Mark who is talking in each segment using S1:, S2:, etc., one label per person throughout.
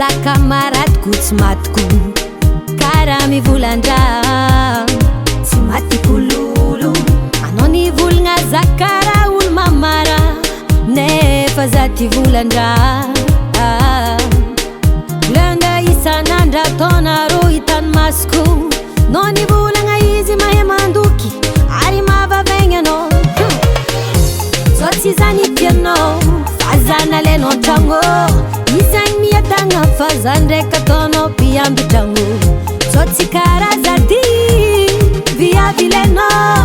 S1: zaka maratiko tsy matiko karaha mivolandra tsy matiko lolo anao nivolagna zaka raha olo mamara nefa za ty volandra langa isanandra taonarô hitany masoko no nivolagna izy mahay mandoky ary mavavaigna anao zao tsy zany tianao fa zana leno an-tragno izany miadagna fa za ndraiky ataonao mpiamby-tragno zao tsy karazady viavy lenao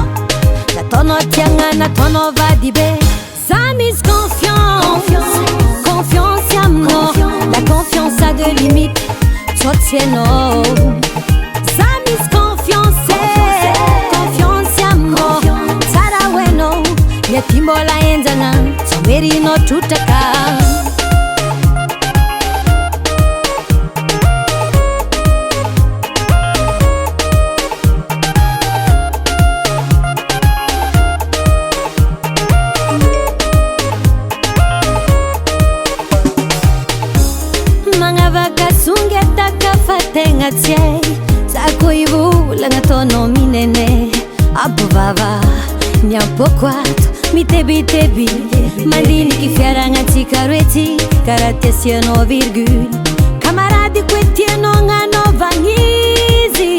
S1: nataonao tiagna nataonao vady be za misy confiance aminao la confiance a de limite zao tsy hainao za misy confiance aminao tsara hoenao mety mbola enjagna zao merinao trotraka tegna tsy hay za koa ivolagna ataonao minene abovava miampoko ato mitebiteby mandiniky fiaragnatsika roetsy karaha tiasianao virgule kamarady koe tianao gnanaovagna izy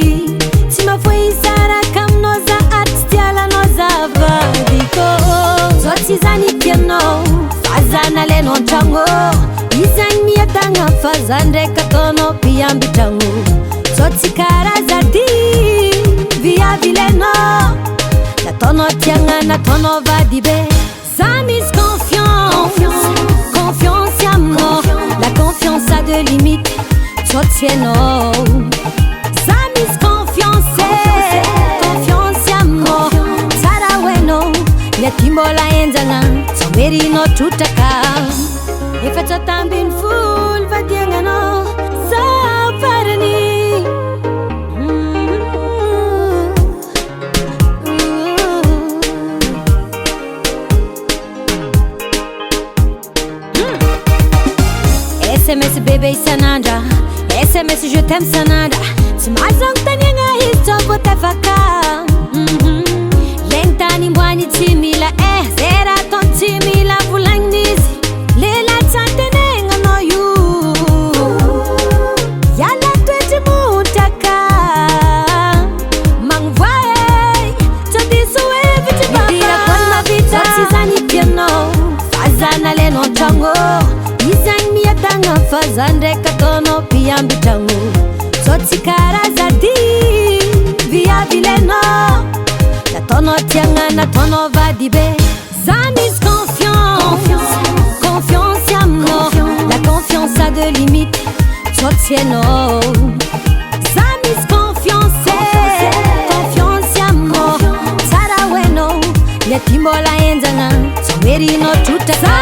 S1: tsy mafoy isaraka aminao za ary tsy tialanao za vadiko zao tsy zany tianao fa za nalenao an-tragno izany miadagna fa za ndraiky ataonao mpiamby-tragno zao tsy karazady viavy lenao nataonao tiagna nataonao vady be za misy confiance aminao la confiance a de limite zao tsy hainao za misy confiance aminao tsara hoenao mety mbola enjagna zao merinao trotraka efa tsy atambiny folo vadiagnanao za farany SMS bébé isanandra SMS je t'aime sanandra tsy mazagno taniagna izy zao vô tafaka legny tany mboany tsy mila zay raha ataony tsy mila volagninizy lela tsy antenegna anao io iala toetsy montraka magnovoa tsy diso hevitry baba mavita tsy zany tianao fa za nalenao an-tragno izany miadagna fa za ndraiky ataonao mpiamby-tragno zao tsy karazady viavy lenao nataonao tiagna nataonao vady be za misy confiance aminao la confiance a de limite zao tsy hainao za misy confiance aminao tsara hoenao mety mbola enjagna zao merinao trotraka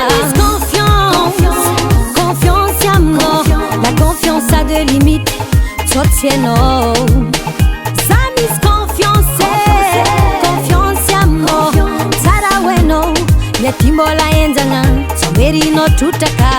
S1: confiance aminao la confiance a de limite zao tsy hainao za misy confiance aminao tsara hoenao mety mbola enjagna zao merinao trotraka